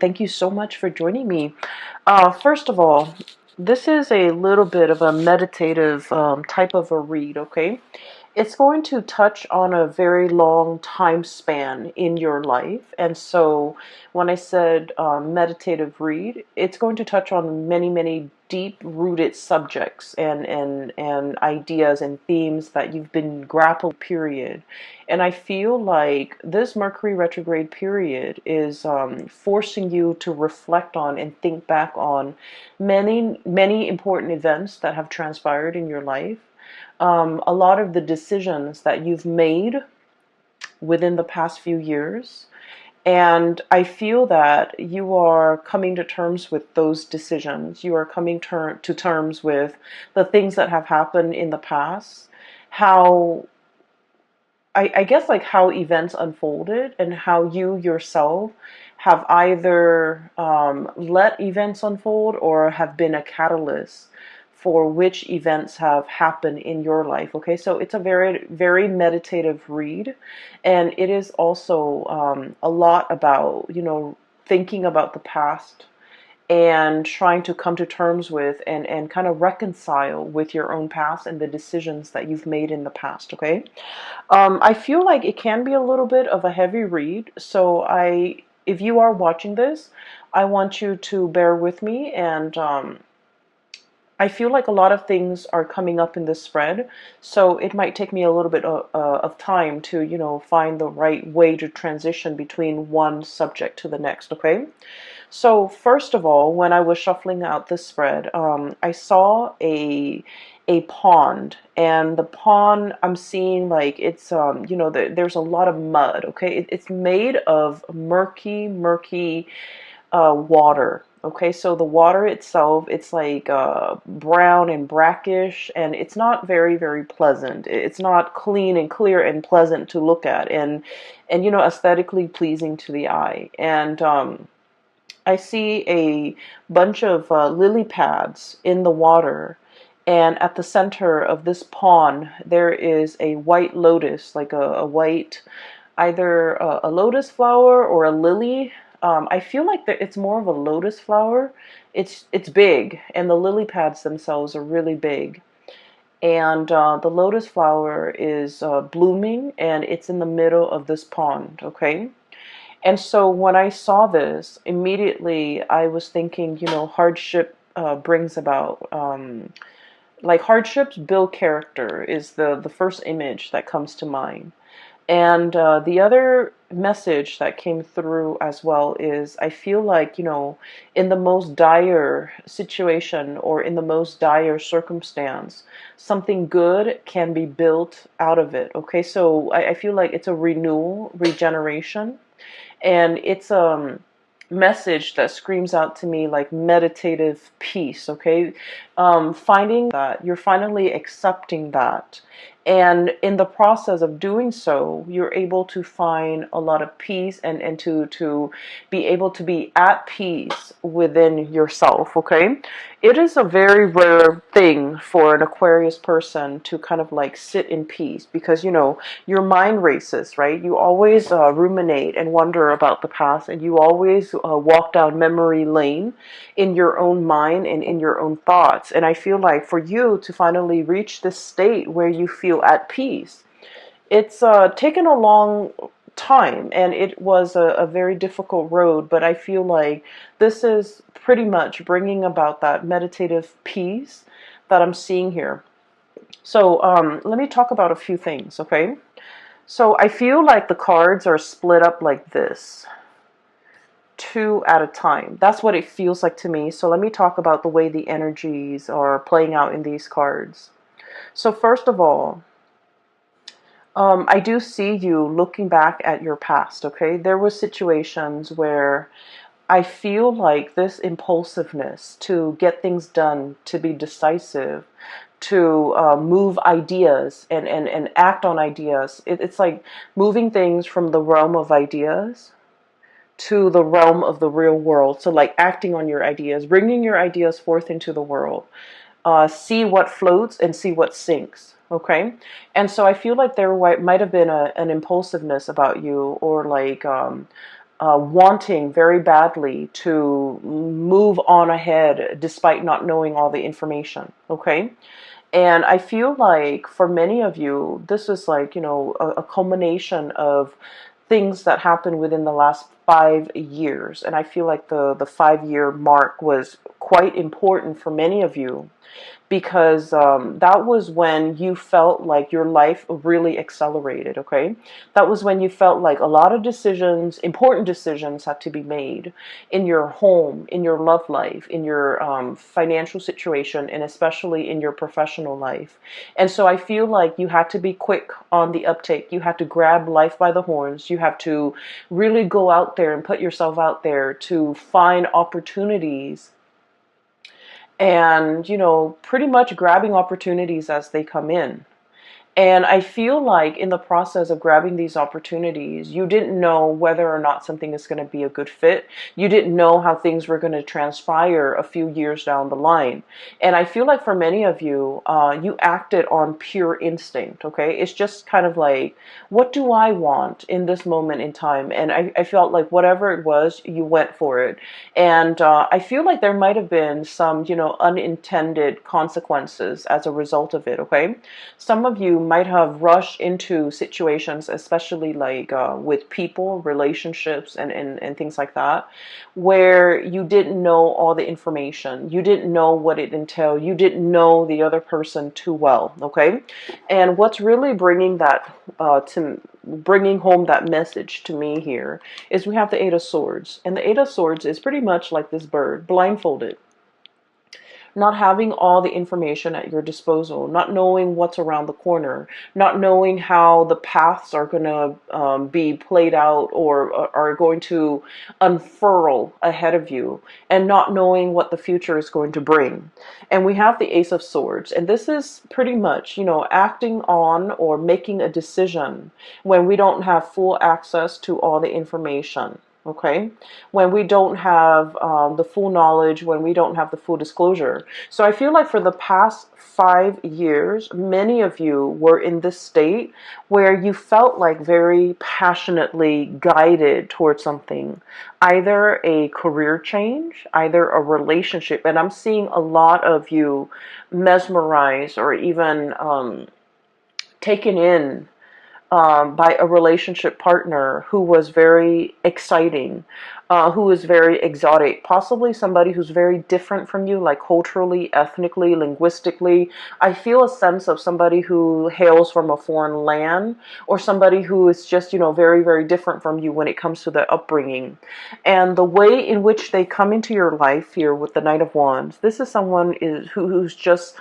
Thank you so much for joining me. First of all, this is a little bit of a meditative type of a read, okay? It's going to touch on a very long time span in your life. And so when I said meditative read, it's going to touch on many, many deep rooted subjects and ideas and themes that you've been grappling period. And I feel like this Mercury retrograde period is forcing you to reflect on and think back on many, many important events that have transpired in your life, a lot of the decisions that you've made within the past few years. And I feel that you are coming to terms with those decisions. You are coming to terms with the things that have happened in the past, how I guess like how events unfolded and how you yourself have either let events unfold or have been a catalyst for which events have happened in your life. Okay, so it's a very, very meditative read, and it is also a lot about, thinking about the past and trying to come to terms with and kind of reconcile with your own past and the decisions that you've made in the past. Okay, I feel like it can be a little bit of a heavy read, so if you are watching this, I want you to bear with me. And I feel like a lot of things are coming up in this spread, so it might take me a little bit of time to, find the right way to transition between one subject to the next. Okay, so first of all, when I was shuffling out this spread, I saw a pond, and the pond I'm seeing like it's there's a lot of mud. Okay, it's made of murky water. Okay, so the water itself, it's like brown and brackish, and it's not very, very pleasant. It's not clean and clear and pleasant to look at, and aesthetically pleasing to the eye. And I see a bunch of lily pads in the water, and at the center of this pond, there is a white lotus, like a white, either a lotus flower or a lily. I feel like it's more of a lotus flower. It's big, and the lily pads themselves are really big. And the lotus flower is blooming, and it's in the middle of this pond. Okay. And so when I saw this, immediately I was thinking, hardship brings about, like hardships build character is the first image that comes to mind. And the other message that came through as well is I feel like, in the most dire situation or in the most dire circumstance, something good can be built out of it. Okay, so I feel like it's a renewal, regeneration, and it's a message that screams out to me like meditative peace. Okay, finding that you're finally accepting that, and in the process of doing so, you're able to find a lot of peace, and to be able to be at peace within yourself. Okay, it is a very rare thing for an Aquarius person to kind of like sit in peace, because your mind races, right? You always ruminate and wonder about the past, and you always walk down memory lane in your own mind and in your own thoughts. And I feel like for you to finally reach this state where you feel at peace, it's taken a long time, and it was a very difficult road, but I feel like this is pretty much bringing about that meditative peace that I'm seeing here. So let me talk about a few things. Okay, so I feel like the cards are split up like this, two at a time. That's what it feels like to me. So let me talk about the way the energies are playing out in these cards. So first of all, I do see you looking back at your past. Okay, there were situations where I feel like this impulsiveness to get things done, to be decisive, to move ideas and act on ideas. It's like moving things from the realm of ideas to the realm of the real world. So like acting on your ideas, bringing your ideas forth into the world. See what floats and see what sinks. Okay, and so I feel like there might have been an impulsiveness about you, or like wanting very badly to move on ahead despite not knowing all the information. Okay. And I feel like for many of you, this is like, a culmination of things that happened within the last 5 years. And I feel like the 5 year mark was quite important for many of you, because that was when you felt like your life really accelerated. Okay, that was when you felt like a lot of decisions, important decisions, had to be made in your home, in your love life, in your financial situation, and especially in your professional life. And so I feel like you had to be quick on the uptake. You had to grab life by the horns. You have to really go out there and put yourself out there to find opportunities, and pretty much grabbing opportunities as they come in. And I feel like in the process of grabbing these opportunities, you didn't know whether or not something is going to be a good fit. You didn't know how things were going to transpire a few years down the line. And I feel like for many of you, you acted on pure instinct. Okay, it's just kind of like, what do I want in this moment in time? And I felt like whatever it was, you went for it. And I feel like there might have been some, unintended consequences as a result of it. Okay, some of you might have rushed into situations, especially like with people, relationships, and things like that, where you didn't know all the information. You didn't know what it entailed. You didn't know the other person too well. Okay, and what's really bringing that bringing home that message to me here is we have the Eight of Swords, and the Eight of Swords is pretty much like this bird, blindfolded, not having all the information at your disposal, not knowing what's around the corner, not knowing how the paths are going to be played out or are going to unfurl ahead of you, and not knowing what the future is going to bring. And we have the Ace of Swords, and this is pretty much, acting on or making a decision when we don't have full access to all the information. Okay, when we don't have the full knowledge, when we don't have the full disclosure. So I feel like for the past 5 years, many of you were in this state where you felt like very passionately guided towards something, either a career change, either a relationship. And I'm seeing a lot of you mesmerized or even taken in by a relationship partner who was very exciting, who was very exotic, possibly somebody who's very different from you, like culturally, ethnically, linguistically. I feel a sense of somebody who hails from a foreign land, or somebody who is just, very, very different from you when it comes to their upbringing. And the way in which they come into your life here with the Knight of Wands, this is someone who's just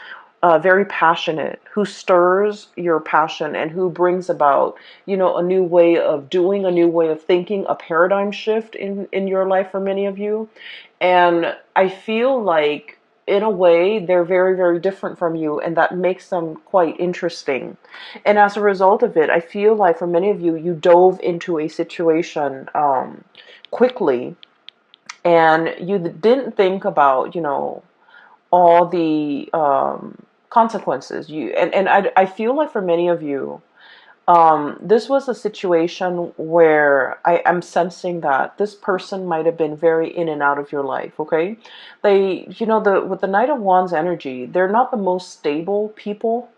very passionate, who stirs your passion and who brings about, a new way of doing, a new way of thinking, a paradigm shift in your life for many of you. And I feel like, in a way, they're very, very different from you, and that makes them quite interesting. And as a result of it, I feel like for many of you, you dove into a situation quickly, and you didn't think about, all the consequences. I feel like for many of you, this was a situation where I am sensing that this person might have been very in and out of your life. Okay, they, with the Knight of Wands energy, they're not the most stable people.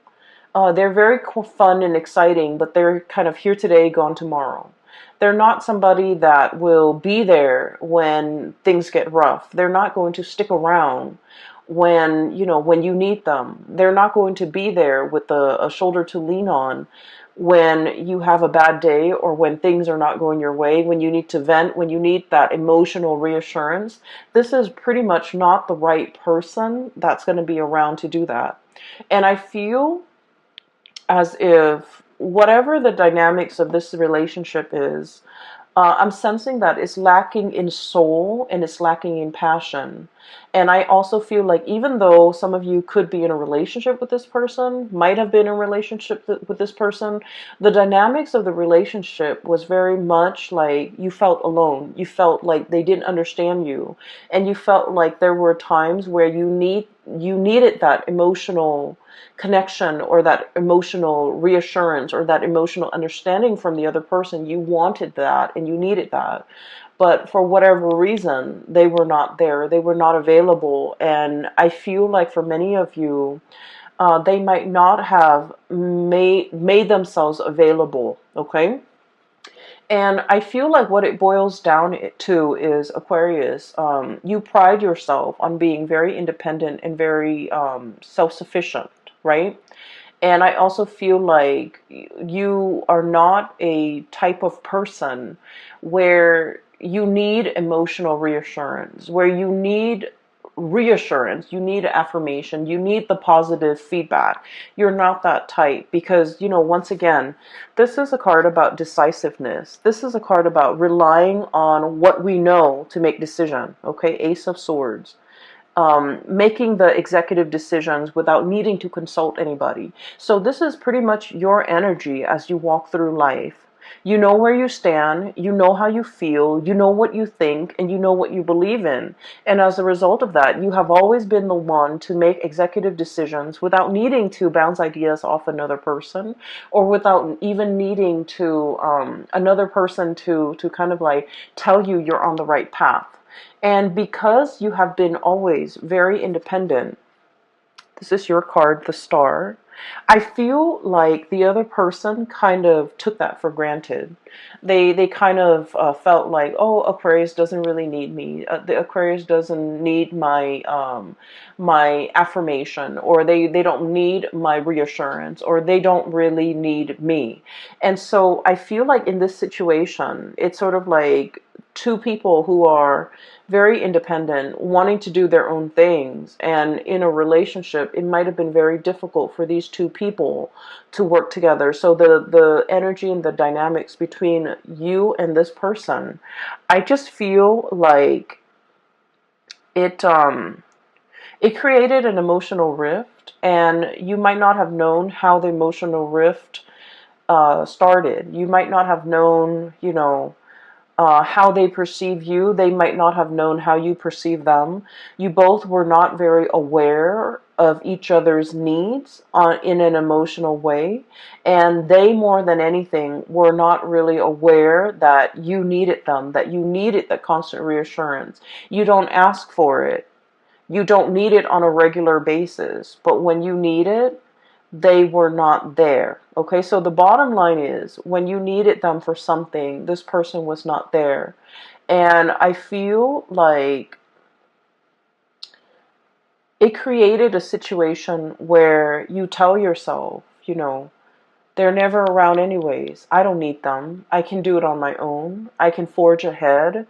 They're very fun and exciting, but they're kind of here today, gone tomorrow. They're not somebody that will be there when things get rough. They're not going to stick around when you need them. They're not going to be there with a shoulder to lean on when you have a bad day, or when things are not going your way, when you need to vent, when you need that emotional reassurance. This is pretty much not the right person that's going to be around to do that. And I feel as if whatever the dynamics of this relationship is, I'm sensing that it's lacking in soul and it's lacking in passion. And I also feel like, even though some of you could be in a relationship with this person, might have been in a relationship with this person, the dynamics of the relationship was very much like you felt alone. You felt like they didn't understand you. And you felt like there were times where you needed that emotional connection, or that emotional reassurance, or that emotional understanding from the other person. You wanted that and you needed that. but for whatever reason, they were not there. They were not available. And I feel like for many of you, they might not have made themselves available, okay? And I feel like what it boils down to is, Aquarius, you pride yourself on being very independent and very self-sufficient, right? And I also feel like you are not a type of person where you need emotional reassurance, where you need reassurance, you need affirmation, you need the positive feedback. You're not that type because, once again, this is a card about decisiveness. This is a card about relying on what we know to make decision. Okay, Ace of Swords. Making the executive decisions without needing to consult anybody. So this is pretty much your energy as you walk through life. You know where you stand, you know how you feel, you know what you think, and you know what you believe in. And as a result of that, you have always been the one to make executive decisions without needing to bounce ideas off another person, or without even needing to another person to kind of like tell you you're on the right path. And because you have been always very independent, this is your card, the Star. I feel like the other person kind of took that for granted. They kind of felt like, oh, Aquarius doesn't really need me. The Aquarius doesn't need my affirmation, or they don't need my reassurance, or they don't really need me. And so I feel like in this situation, it's sort of like two people who are very independent, wanting to do their own things. And in a relationship, it might have been very difficult for these two people to work together. So the energy and the dynamics between you and this person, I just feel like it created an emotional rift, and you might not have known how the emotional rift started. You might not have known, how they perceive you. They might not have known how you perceive them. You both were not very aware of each other's needs in an emotional way. And they, more than anything, were not really aware that you needed them, that you needed that constant reassurance. You don't ask for it. You don't need it on a regular basis. But when you need it, they were not there. Okay, so the bottom line is, when you needed them for something, this person was not there. And I feel like it created a situation where you tell yourself, they're never around anyways. I don't need them. I can do it on my own. I can forge ahead.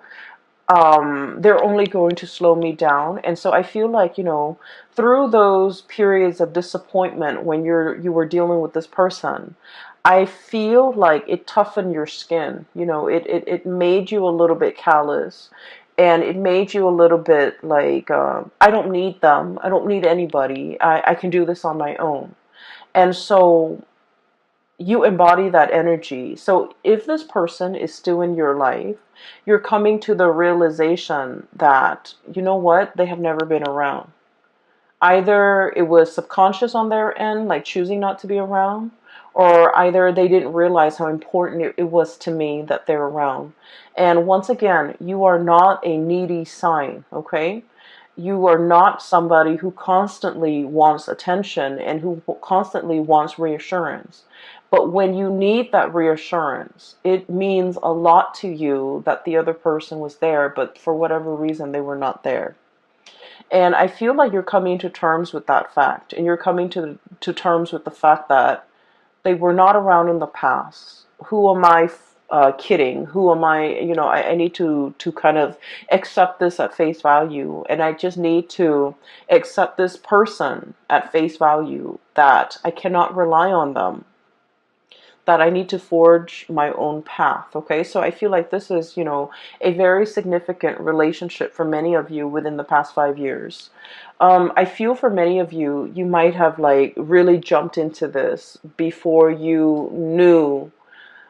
They're only going to slow me down. And so I feel like, through those periods of disappointment when you were dealing with this person, I feel like it toughened your skin. It made you a little bit callous, and it made you a little bit like, I don't need them. I don't need anybody. I can do this on my own. And so you embody that energy. So if this person is still in your life, you're coming to the realization that, you know what, they have never been around. Either it was subconscious on their end, like choosing not to be around, or either they didn't realize how important it was to me that they're around. And once again, you are not a needy sign, okay? You are not somebody who constantly wants attention and who constantly wants reassurance. But when you need that reassurance, it means a lot to you that the other person was there, but for whatever reason, they were not there. And I feel like you're coming to terms with that fact. And you're coming to terms with the fact that they were not around in the past. Who am I kidding? Who am I? I need to kind of accept this at face value. And I just need to accept this person at face value, that I cannot rely on them, that I need to forge my own path. Okay, so I feel like this is, a very significant relationship for many of you within the past 5 years. I feel for many of you, you might have like really jumped into this before you knew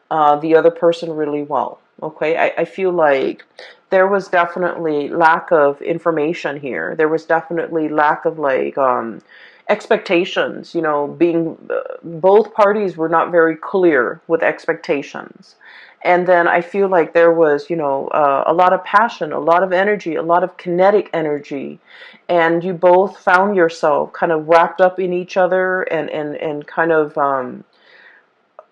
the other person really well. Okay, I feel like there was definitely lack of information here. There was definitely lack of like expectations, being both parties were not very clear with expectations. And then I feel like there was, a lot of passion, a lot of energy, a lot of kinetic energy. And you both found yourself kind of wrapped up in each other, and kind of,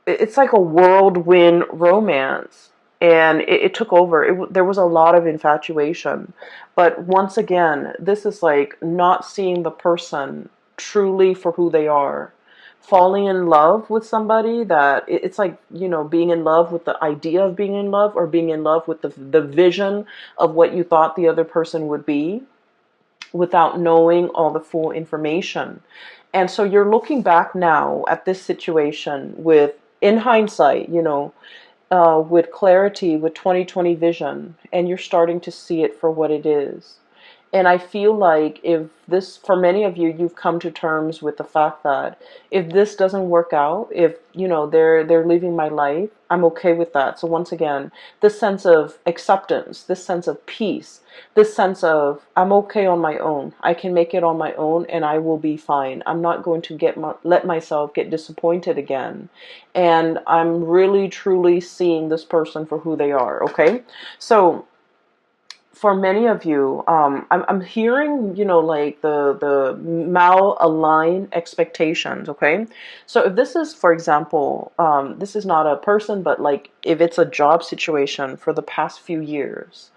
it's like a whirlwind romance. And it took over. There was a lot of infatuation. But once again, this is like not seeing the person truly for who they are. Falling in love with somebody that it's like, being in love with the idea of being in love, or being in love with the vision of what you thought the other person would be, without knowing all the full information. And so you're looking back now at this situation with, in hindsight, with clarity, with 2020 vision, and you're starting to see it for what it is. And I feel like if this, for many of you, you've come to terms with the fact that if this doesn't work out, if, they're leaving my life, I'm okay with that. So once again, this sense of acceptance, this sense of peace, this sense of I'm okay on my own. I can make it on my own and I will be fine. I'm not going to let myself get disappointed again. And I'm really truly seeing this person for who they are, okay? So for many of you, I'm hearing, like the mal-aligned expectations, okay? So if this is, for example, this is not a person, but like if it's a job situation for the past few years,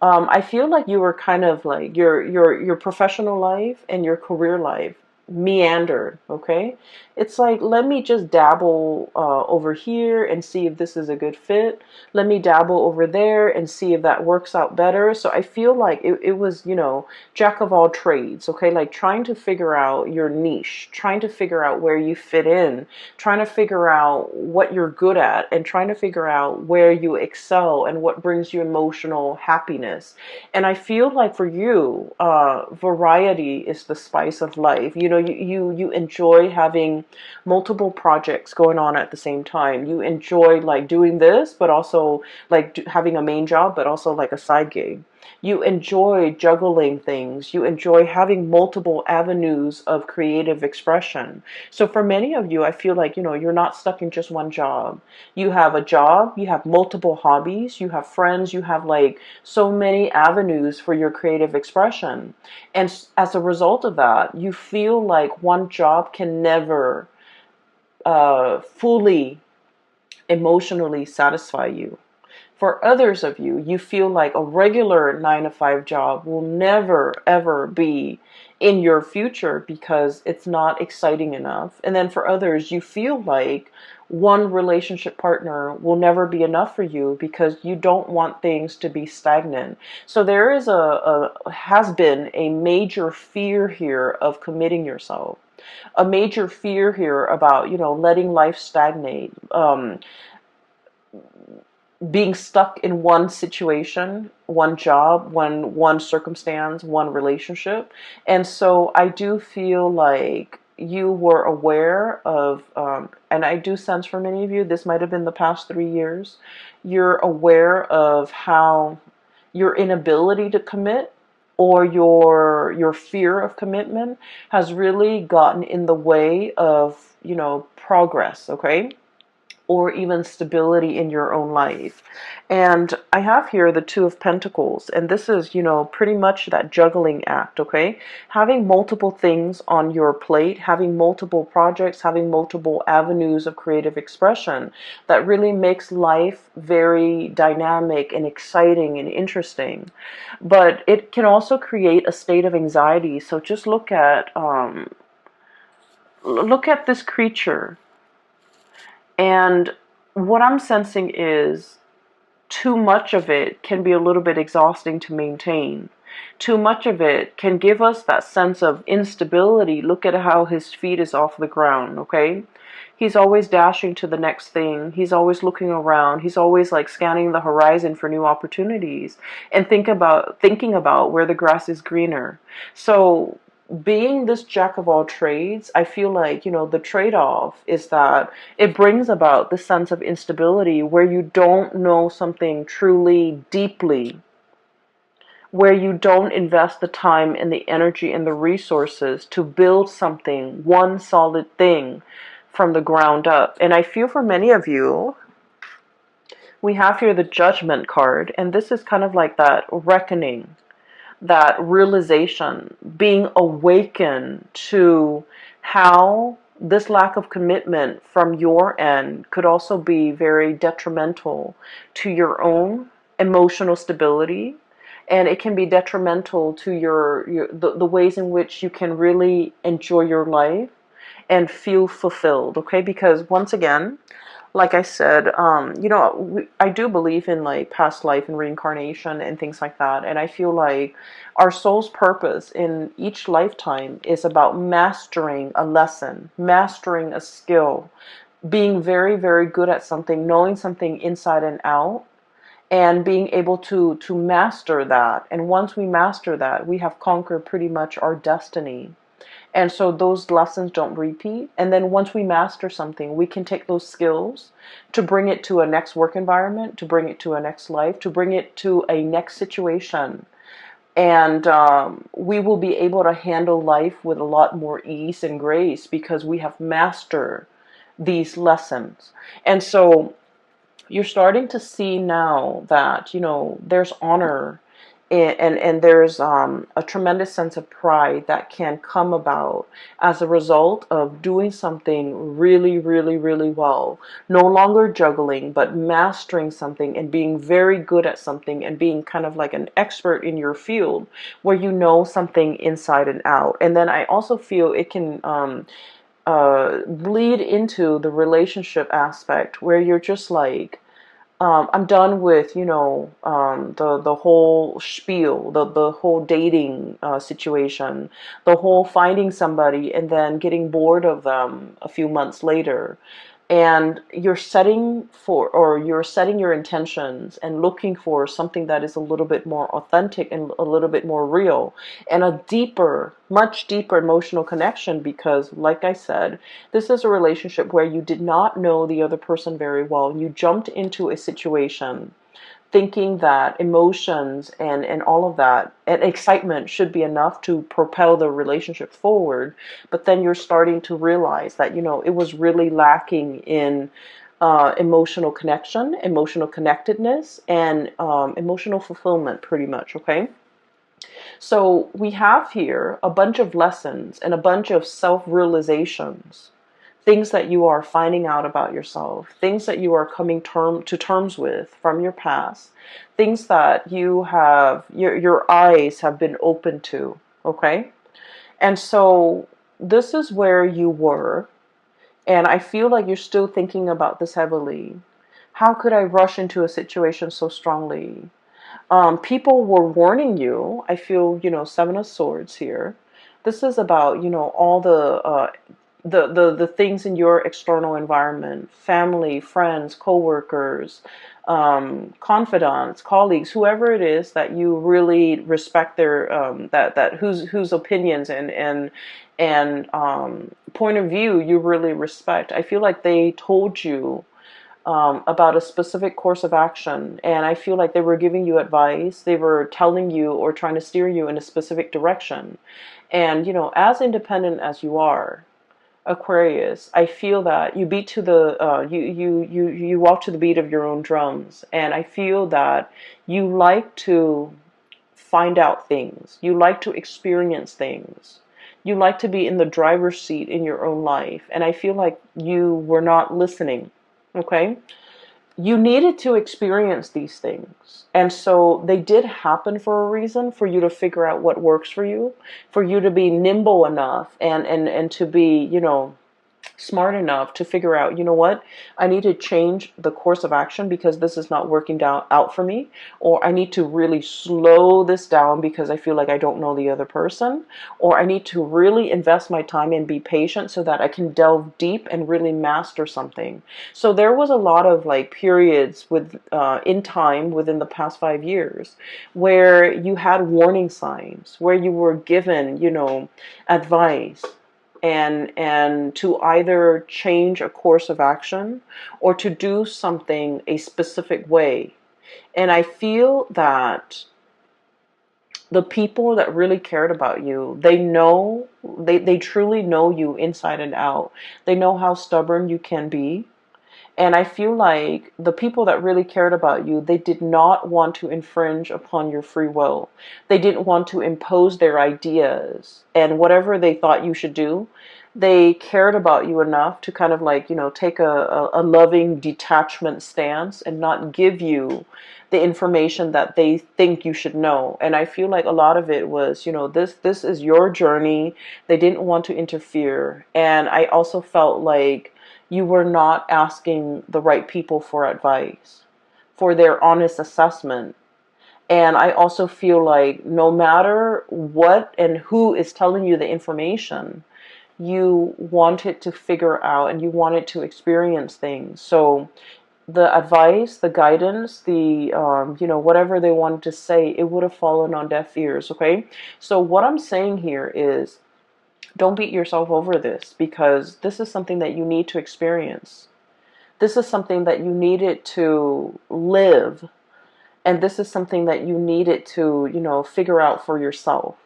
I feel like you were kind of like your professional life and your career life meandered, okay? It's like, let me just dabble over here and see if this is a good fit. Let me dabble over there and see if that works out better. So I feel like it was, jack of all trades, okay? Like trying to figure out your niche, trying to figure out where you fit in, trying to figure out what you're good at, and trying to figure out where you excel and what brings you emotional happiness. And I feel like for you, variety is the spice of life. You enjoy having multiple projects going on at the same time. You enjoy like doing this, but also like having a main job, but also like a side gig. You enjoy juggling things. You enjoy having multiple avenues of creative expression. So for many of you, I feel like, you're not stuck in just one job. You have a job, you have multiple hobbies, you have friends, you have like so many avenues for your creative expression. And as a result of that, you feel like one job can never fully emotionally satisfy you. For others of you, you feel like a regular 9 to 5 job will never ever be in your future because it's not exciting enough. And then for others, you feel like one relationship partner will never be enough for you because you don't want things to be stagnant. So there is has been a major fear here of committing yourself, a major fear here about, letting life stagnate, being stuck in one situation, one job, one circumstance, one relationship. And so I do feel like you were aware of, and I do sense for many of you, this might have been the past 3 years, you're aware of how your inability to commit, or your fear of commitment has really gotten in the way of, progress, okay? Or even stability in your own life. And I have here the Two of Pentacles, and this is, pretty much that juggling act, okay? Having multiple things on your plate, having multiple projects, having multiple avenues of creative expression that really makes life very dynamic and exciting and interesting. But it can also create a state of anxiety. So just look at this creature. And what I'm sensing is too much of it can be a little bit exhausting to maintain. Too much of it can give us that sense of instability. Look at how his feet is off the ground, okay? He's always dashing to the next thing. He's always looking around. He's always like scanning the horizon for new opportunities and thinking about where the grass is greener. So being this jack of all trades, I feel like, the trade-off is that it brings about this sense of instability where you don't know something truly deeply, where you don't invest the time and the energy and the resources to build something, one solid thing from the ground up. And I feel for many of you, we have here the Judgment card, and this is kind of like that reckoning, that realization, being awakened to how this lack of commitment from your end could also be very detrimental to your own emotional stability. And it can be detrimental to the ways in which you can really enjoy your life and feel fulfilled. Okay, because once again, like I said, I do believe in like past life and reincarnation and things like that. And I feel like our soul's purpose in each lifetime is about mastering a lesson, mastering a skill, being very, very good at something, knowing something inside and out, and being able to master that. And once we master that, we have conquered pretty much our destiny. And so those lessons don't repeat. And then once we master something, we can take those skills to bring it to a next work environment, to bring it to a next life, to bring it to a next situation. And we will be able to handle life with a lot more ease and grace because we have mastered these lessons. And so you're starting to see now that, there's honor and there's a tremendous sense of pride that can come about as a result of doing something really, really, really well. No longer juggling, but mastering something and being very good at something and being kind of like an expert in your field where you know something inside and out. And then I also feel it can bleed into the relationship aspect where you're just like, I'm done with, the whole spiel, the whole dating situation, the whole finding somebody and then getting bored of them a few months later. And you're setting your intentions and looking for something that is a little bit more authentic and a little bit more real and a deeper, much deeper emotional connection because, like I said, this is a relationship where you did not know the other person very well. You jumped into a situation thinking that emotions and all of that and excitement should be enough to propel the relationship forward. But then you're starting to realize that, it was really lacking in emotional connection, emotional connectedness, and emotional fulfillment pretty much, okay? So we have here a bunch of lessons and a bunch of self-realizations, things that you are finding out about yourself, things that you are coming to terms with from your past, things that your eyes have been open to, okay? And so this is where you were, and I feel like you're still thinking about this heavily. How could I rush into a situation so strongly? People were warning you. I feel, Seven of Swords here. This is about, all the things in your external environment, family, friends, coworkers, confidants, colleagues, whoever it is that you really respect their that whose opinions and point of view you really respect. I feel like they told you about a specific course of action, and I feel like they were giving you advice. They were telling you or trying to steer you in a specific direction. And as independent as you are, Aquarius, I feel that you beat to the you walk to the beat of your own drums, and I feel that you like to find out things. You like to experience things. You like to be in the driver's seat in your own life, and I feel like you were not listening. Okay? You needed to experience these things. And so they did happen for a reason, for you to figure out what works for you, for you to be nimble enough and to be, smart enough to figure out, what, I need to change the course of action because this is not working out for me, or I need to really slow this down because I feel like I don't know the other person, or I need to really invest my time and be patient so that I can delve deep and really master something. So there was a lot of like periods in time within the past 5 years where you had warning signs, where you were given, advice, and to either change a course of action or to do something a specific way. And I feel that the people that really cared about you, they truly know you inside and out. They know how stubborn you can be, And I feel like the people that really cared about you, they did not want to infringe upon your free will. They didn't want to impose their ideas and whatever they thought you should do. They cared about you enough to kind of like, take a loving detachment stance and not give you the information that they think you should know. And I feel like a lot of it was, this is your journey. They didn't want to interfere. And I also felt like you were not asking the right people for advice, for their honest assessment. And I also feel like no matter what and who is telling you the information, you wanted to figure out and you wanted to experience things. So the advice, the guidance, the whatever they wanted to say, it would have fallen on deaf ears. Okay, so what I'm saying here is, don't beat yourself over this, because this is something that you need to experience. This is something that you needed to live, and this is something that you needed to, figure out for yourself.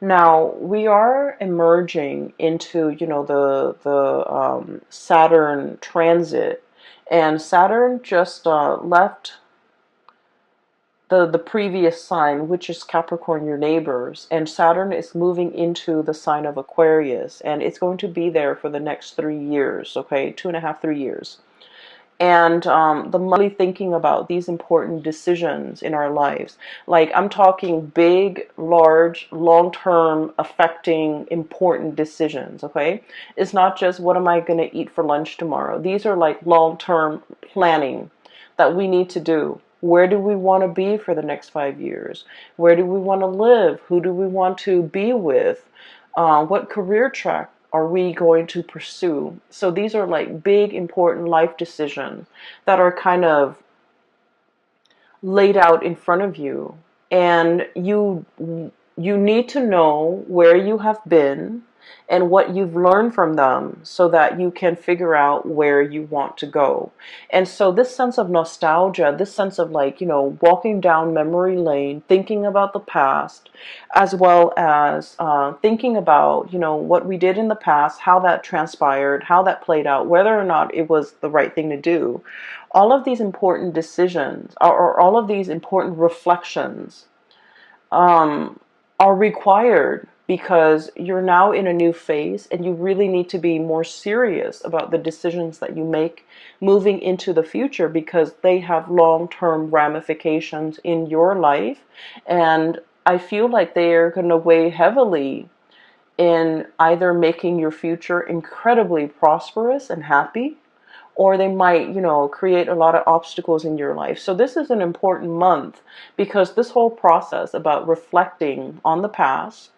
Now we are emerging into, the Saturn transit, and Saturn just left the previous sign, which is Capricorn, your neighbors, and Saturn is moving into the sign of Aquarius, and it's going to be there for the next 3 years, okay, 2.5, 3 years. And the monthly thinking about these important decisions in our lives, like I'm talking big, large, long-term affecting important decisions, okay? It's not just what am I going to eat for lunch tomorrow. These are like long-term planning that we need to do. Where do we want to be for the next 5 years? Where do we want to live? Who do we want to be with? What career track are we going to pursue? So these are like big, important life decisions that are kind of laid out in front of you. And you need to know where you have been and what you've learned from them so that you can figure out where you want to go. And so this sense of nostalgia, this sense of like, walking down memory lane, thinking about the past, as well as thinking about, what we did in the past, how that transpired, how that played out, whether or not it was the right thing to do. All of these important decisions, or all of these important reflections, are required because you're now in a new phase and you really need to be more serious about the decisions that you make moving into the future, because they have long-term ramifications in your life. And I feel like they are going to weigh heavily in either making your future incredibly prosperous and happy, or they might, create a lot of obstacles in your life. So this is an important month because this whole process about reflecting on the past,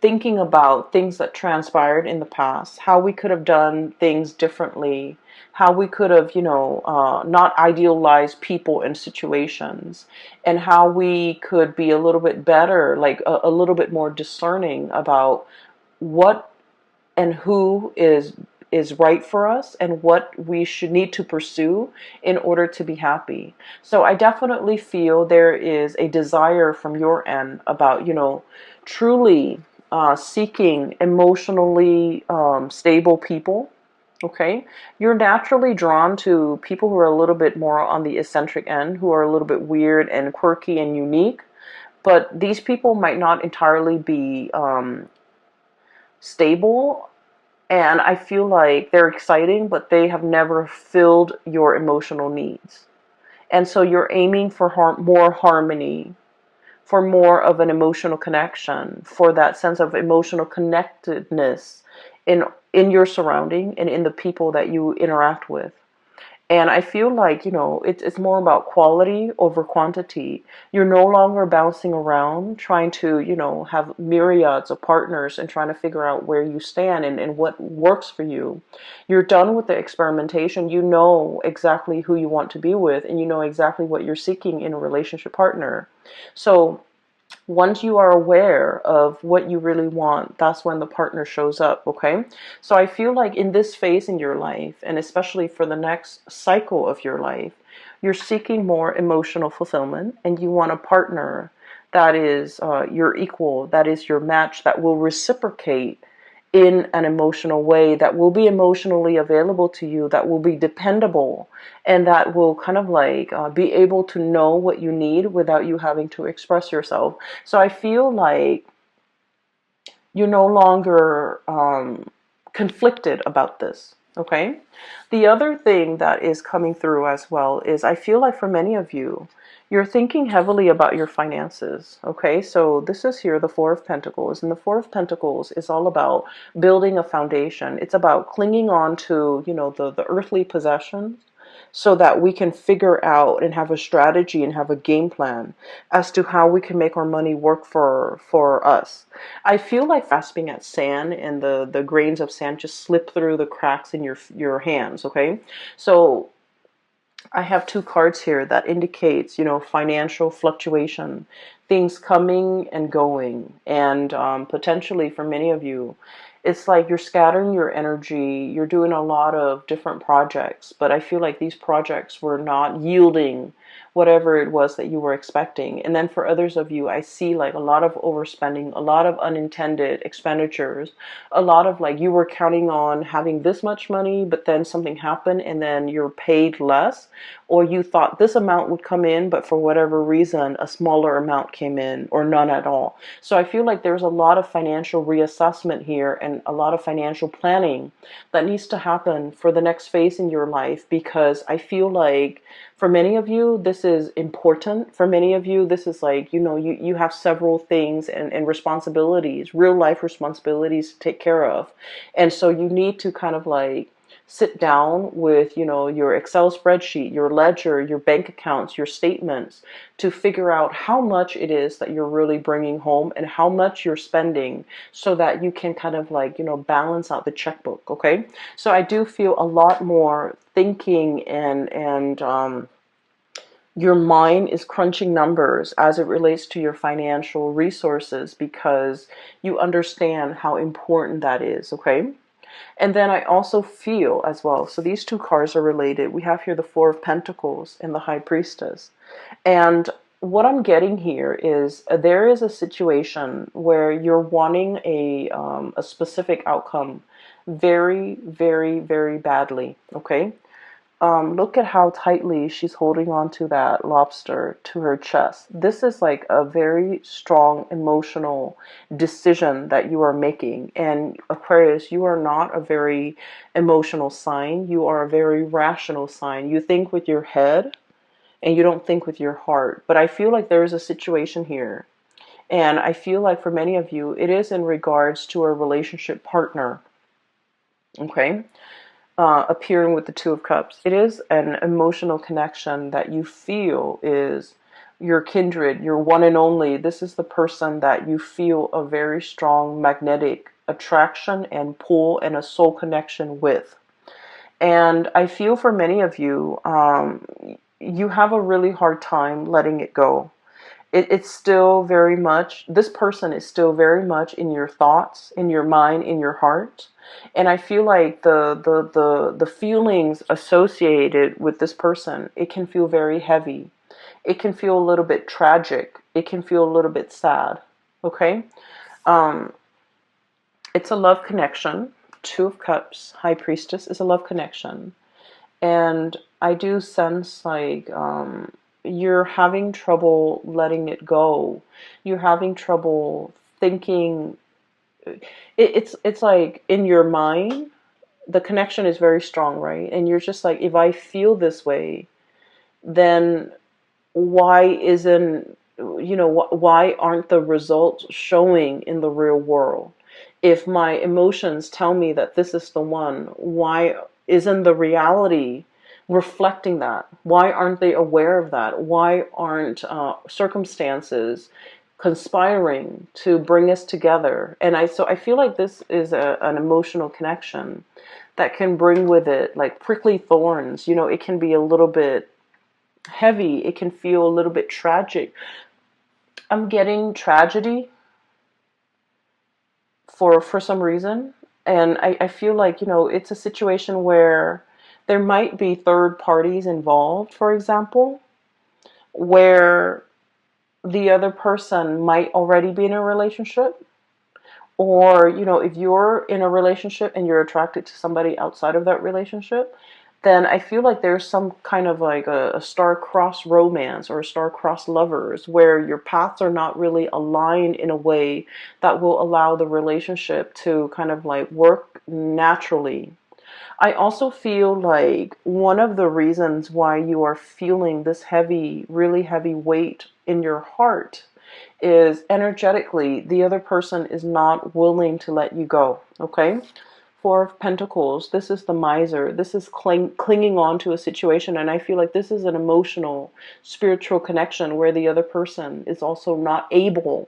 thinking about things that transpired in the past, how we could have done things differently, how we could have, not idealized people and situations, and how we could be a little bit better, like a little bit more discerning about what and who is right for us and what we should need to pursue in order to be happy. So I definitely feel there is a desire from your end about, truly seeking emotionally stable people. Okay, you're naturally drawn to people who are a little bit more on the eccentric end, who are a little bit weird and quirky and unique, but these people might not entirely be stable. And I feel like they're exciting, but they have never filled your emotional needs. And so you're aiming for more harmony, for more of an emotional connection, for that sense of emotional connectedness in your surrounding and in the people that you interact with. And I feel like, it's more about quality over quantity. You're no longer bouncing around trying to, have myriads of partners and trying to figure out where you stand and what works for you. You're done with the experimentation. You know exactly who you want to be with, and you know exactly what you're seeking in a relationship partner. So once you are aware of what you really want, that's when the partner shows up, okay? So I feel like in this phase in your life, and especially for the next cycle of your life, you're seeking more emotional fulfillment, and you want a partner that is your equal, that is your match, that will reciprocate in an emotional way that will be emotionally available to you, that will be dependable, and that will kind of like be able to know what you need without you having to express yourself. So I feel like you're no longer conflicted about this. Okay. The other thing that is coming through as well is I feel like for many of you, you're thinking heavily about your finances. Okay. So this is here, the Four of Pentacles. And the Four of Pentacles is all about building a foundation. It's about clinging on to, the earthly possessions so that we can figure out and have a strategy and have a game plan as to how we can make our money work for us. I feel like grasping at sand and the grains of sand just slip through the cracks in your hands, okay? So I have two cards here that indicates, financial fluctuation, things coming and going, and potentially for many of you, it's like you're scattering your energy, you're doing a lot of different projects, but I feel like these projects were not yielding whatever it was that you were expecting. And then for others of you, I see like a lot of overspending, a lot of unintended expenditures, a lot of like you were counting on having this much money, but then something happened and then you're paid less, or you thought this amount would come in, but for whatever reason, a smaller amount came in or none at all. So I feel like there's a lot of financial reassessment here and a lot of financial planning that needs to happen for the next phase in your life, because I feel like for many of you, this is important. For many of you, this is like, you have several things and responsibilities, real life responsibilities to take care of. And so you need to kind of like sit down with, your Excel spreadsheet, your ledger, your bank accounts, your statements to figure out how much it is that you're really bringing home and how much you're spending so that you can kind of like, balance out the checkbook. Okay. So I do feel a lot more thinking and your mind is crunching numbers as it relates to your financial resources because you understand how important that is. Okay. And then I also feel as well, so these two cards are related. We have here the Four of Pentacles and the High Priestess. And what I'm getting here is there is a situation where you're wanting a specific outcome very, very, very badly, okay? Look at how tightly she's holding on to that lobster to her chest. This is like a very strong emotional decision that you are making. And Aquarius, you are not a very emotional sign. You are a very rational sign. You think with your head and you don't think with your heart. But I feel like there is a situation here. And I feel like for many of you, it is in regards to a relationship partner. Okay? Appearing with the Two of Cups. It is an emotional connection that you feel is your kindred, your one and only. This is the person that you feel a very strong magnetic attraction and pull and a soul connection with. And I feel for many of you, you have a really hard time letting it go. It's still very much, this person is still very much in your thoughts, in your mind, in your heart. And I feel like the feelings associated with this person, it can feel very heavy. It can feel a little bit tragic. It can feel a little bit sad. Okay? Um, it's a love connection. Two of Cups, High Priestess is a love connection. And I do sense like you're having trouble letting it go. You're having trouble thinking. It's like in your mind, the connection is very strong, right? And you're just like, if I feel this way, then why isn't, why aren't the results showing in the real world? If my emotions tell me that this is the one, why isn't the reality reflecting that? Why aren't they aware of that? Why aren't circumstances conspiring to bring us together? And so I feel like this is an emotional connection that can bring with it like prickly thorns. It can be a little bit heavy. It can feel a little bit tragic. I'm getting tragedy for some reason. And I feel like, it's a situation where there might be third parties involved, for example, where the other person might already be in a relationship, Or, if you're in a relationship and you're attracted to somebody outside of that relationship, then I feel like there's some kind of like a star-crossed romance or star-crossed lovers where your paths are not really aligned in a way that will allow the relationship to kind of like work naturally. I also feel like one of the reasons why you are feeling this heavy, really heavy weight in your heart is energetically the other person is not willing to let you go, okay? Four of Pentacles, this is the miser. This is clinging on to a situation, and I feel like this is an emotional, spiritual connection where the other person is also not able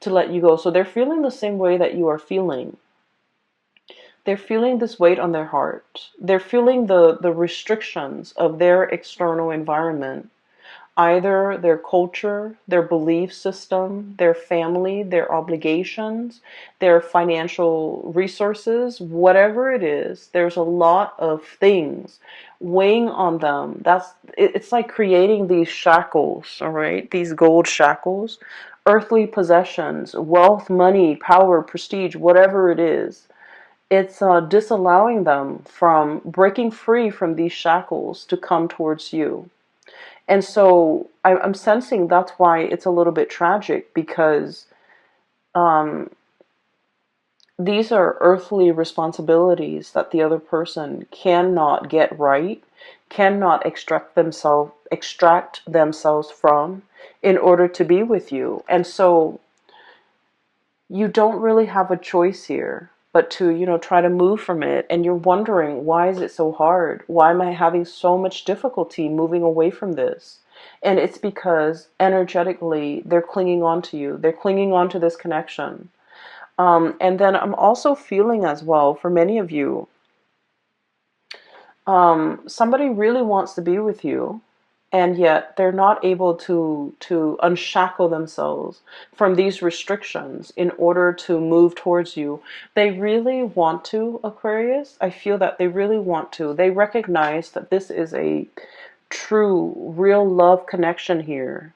to let you go. So they're feeling the same way that you are feeling. They're feeling this weight on their heart. They're feeling the restrictions of their external environment, either their culture, their belief system, their family, their obligations, their financial resources, whatever it is. There's a lot of things weighing on them. It's like creating these shackles, all right? These gold shackles, earthly possessions, wealth, money, power, prestige, whatever it is. It's disallowing them from breaking free from these shackles to come towards you. And so I'm sensing that's why it's a little bit tragic, because um, these are earthly responsibilities that the other person cannot get right, cannot extract themselves from in order to be with you. And so you don't really have a choice here but to, try to move from it. And you're wondering, why is it so hard? Why am I having so much difficulty moving away from this? And it's because energetically they're clinging on to you. They're clinging on to this connection. And then I'm also feeling as well, for many of you, somebody really wants to be with you, and yet they're not able to unshackle themselves from these restrictions in order to move towards you. They really want to, Aquarius. I feel that they really want to. They recognize that this is a true, real love connection here.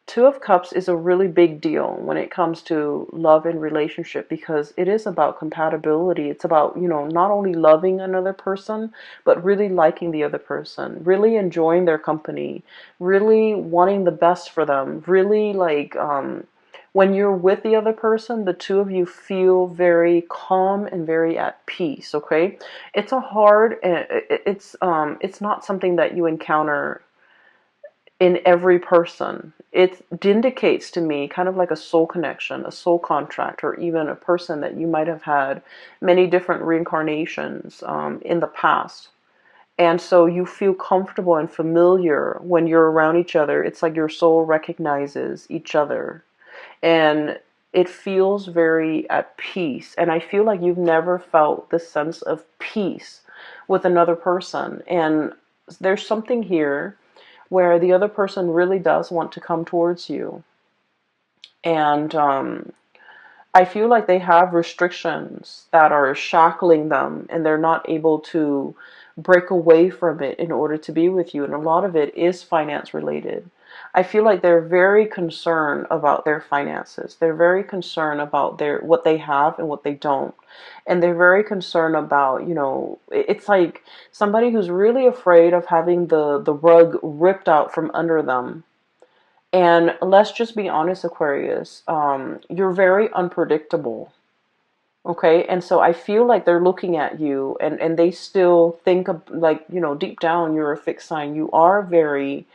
Two of Cups is a really big deal when it comes to love and relationship, because it is about compatibility. It's about, not only loving another person, but really liking the other person, really enjoying their company, really wanting the best for them, really like, when you're with the other person, the two of you feel very calm and very at peace, okay? It's a hard, it's not something that you encounter in every person. It indicates to me kind of like a soul connection, a soul contract, or even a person that you might have had many different reincarnations in the past. And so you feel comfortable and familiar when you're around each other. It's like your soul recognizes each other. And it feels very at peace. And I feel like you've never felt this sense of peace with another person. And there's something here where the other person really does want to come towards you. And I feel like they have restrictions that are shackling them, and they're not able to break away from it in order to be with you. And a lot of it is finance related. I feel like they're very concerned about their finances. They're very concerned about what they have and what they don't. And they're very concerned about, it's like somebody who's really afraid of having the rug ripped out from under them. And let's just be honest, Aquarius, you're very unpredictable. Okay, and so I feel like they're looking at you, and they still think of, like, deep down you're a fixed sign. You are very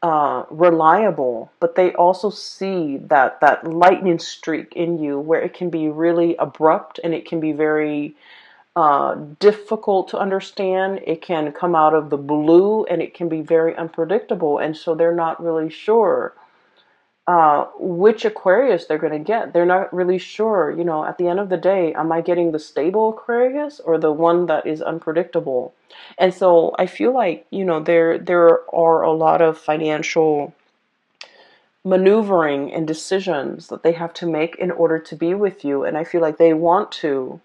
reliable, but they also see that lightning streak in you where it can be really abrupt, and it can be very difficult to understand. It can come out of the blue, and it can be very unpredictable. And so they're not really sure which Aquarius they're going to get. They're not really sure, at the end of the day, am I getting the stable Aquarius or the one that is unpredictable? And so I feel like, there are a lot of financial maneuvering and decisions that they have to make in order to be with you. And I feel like they want to,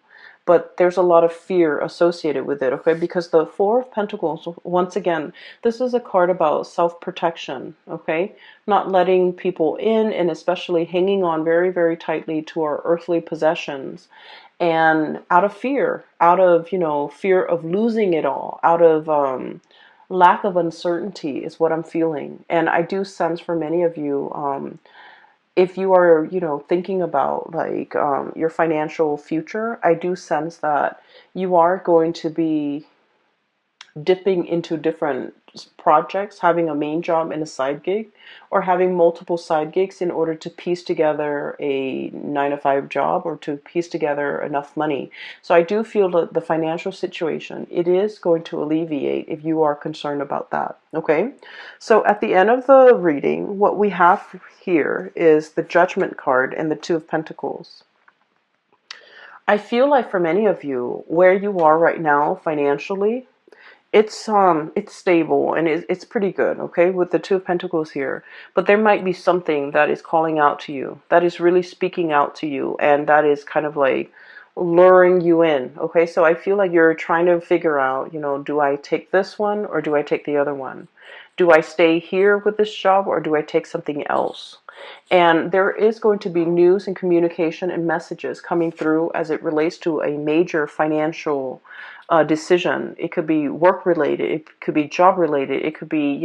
but there's a lot of fear associated with it, okay? Because the Four of Pentacles, once again, this is a card about self-protection, okay? Not letting people in, and especially hanging on very, very tightly to our earthly possessions. And out of fear, out of, fear of losing it all, out of lack of uncertainty is what I'm feeling. And I do sense for many of you, if you are, thinking about like your financial future, I do sense that you are going to be dipping into different projects, having a main job and a side gig, or having multiple side gigs in order to piece together a 9 to 5 job or to piece together enough money. So I do feel that the financial situation, it is going to alleviate if you are concerned about that. Okay, so at the end of the reading, what we have here is the Judgment card and the Two of Pentacles. I feel like for many of you, where you are right now financially, it's stable and it's pretty good, okay, with the Two of Pentacles here. But there might be something that is calling out to you, that is really speaking out to you, and that is kind of like luring you in, okay? So I feel like you're trying to figure out, do I take this one or do I take the other one? Do I stay here with this job or do I take something else? And there is going to be news and communication and messages coming through as it relates to a major financial decision. It could be work related, it could be job related, it could be,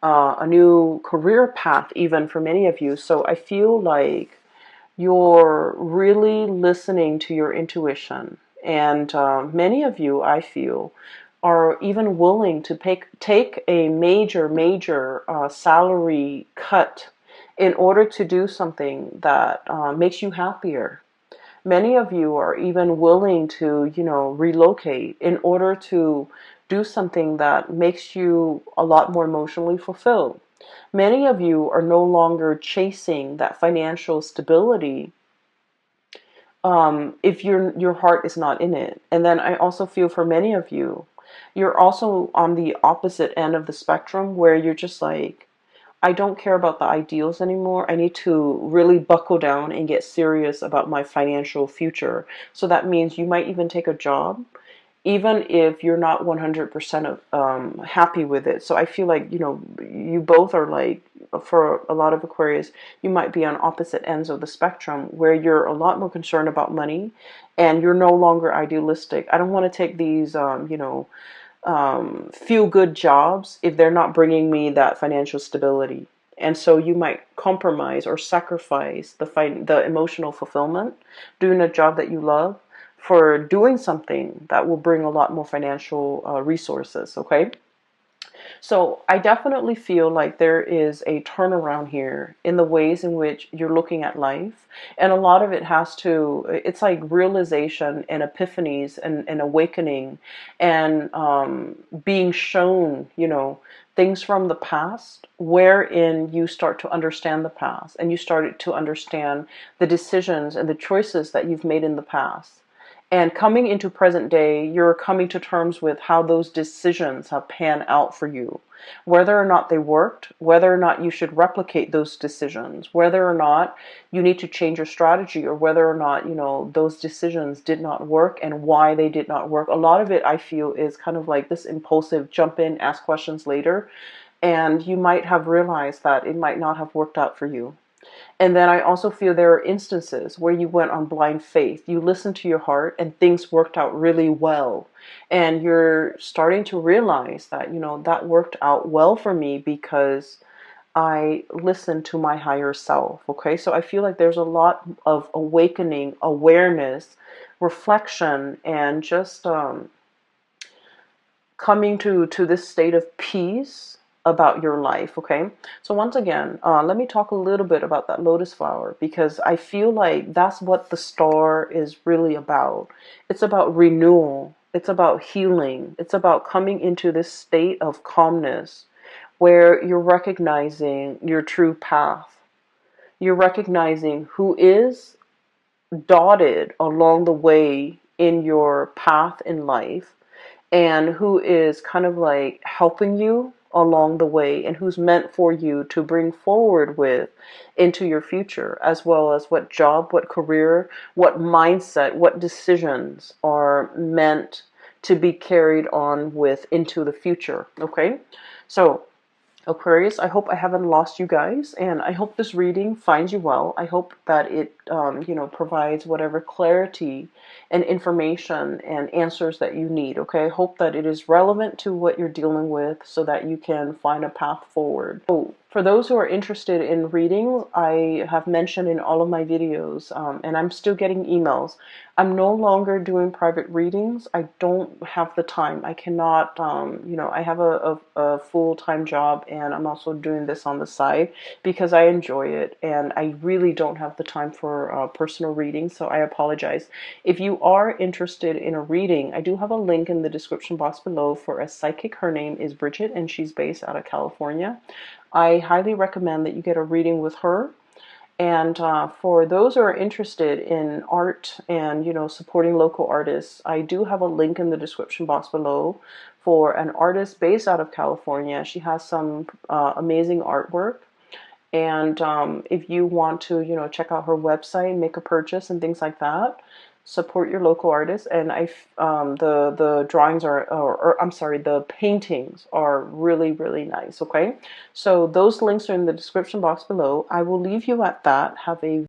a new career path even for many of you. So I feel like you're really listening to your intuition. And many of you, I feel, are even willing to take a major salary cut in order to do something that makes you happier. Many of you are even willing to, relocate in order to do something that makes you a lot more emotionally fulfilled. Many of you are no longer chasing that financial stability if your heart is not in it. And then I also feel for many of you, you're also on the opposite end of the spectrum where you're just like, I don't care about the ideals anymore. I need to really buckle down and get serious about my financial future. So that means you might even take a job, even if you're not 100% happy with it. So I feel like, you both are like, for a lot of Aquarius, you might be on opposite ends of the spectrum where you're a lot more concerned about money and you're no longer idealistic. I don't want to take these, feel good jobs if they're not bringing me that financial stability. And so you might compromise or sacrifice the emotional fulfillment doing a job that you love for doing something that will bring a lot more financial resources, okay? So I definitely feel like there is a turnaround here in the ways in which you're looking at life. And a lot of it has to, it's like realization and epiphanies and awakening and being shown, things from the past wherein you start to understand the past and you started to understand the decisions and the choices that you've made in the past. And coming into present day, you're coming to terms with how those decisions have panned out for you. Whether or not they worked, whether or not you should replicate those decisions, whether or not you need to change your strategy, or whether or not, those decisions did not work and why they did not work. A lot of it, I feel, is kind of like this impulsive jump in, ask questions later. And you might have realized that it might not have worked out for you. And then I also feel there are instances where you went on blind faith. You listened to your heart and things worked out really well. And you're starting to realize that, that worked out well for me because I listened to my higher self. Okay, so I feel like there's a lot of awakening, awareness, reflection, and just coming to this state of peace about your life. Okay, so once again, let me talk a little bit about that lotus flower, because I feel like that's what the star is really about. It's about renewal, it's about healing, it's about coming into this state of calmness where you're recognizing your true path, you're recognizing who is dotted along the way in your path in life and who is kind of like helping you along the way, and who's meant for you to bring forward with into your future, as well as what job, what career, what mindset, what decisions are meant to be carried on with into the future. Okay, so Aquarius, I hope I haven't lost you guys, and I hope this reading finds you well. I hope that it, provides whatever clarity and information and answers that you need. Okay, I hope that it is relevant to what you're dealing with, so that you can find a path forward. So, for those who are interested in reading, I have mentioned in all of my videos, and I'm still getting emails. I'm no longer doing private readings. I don't have the time. I cannot, I have a full-time job, and I'm also doing this on the side because I enjoy it, and I really don't have the time for personal reading, so I apologize. If you are interested in a reading, I do have a link in the description box below for a psychic. Her name is Bridget, and she's based out of California. I highly recommend that you get a reading with her. And for those who are interested in art and, supporting local artists, I do have a link in the description box below for an artist based out of California. She has some amazing artwork. And if you want to, check out her website, make a purchase and things like that, support your local artists. And the drawings are, or I'm sorry, the paintings are really, really nice. Okay, so those links are in the description box below. I will leave you at that. Have a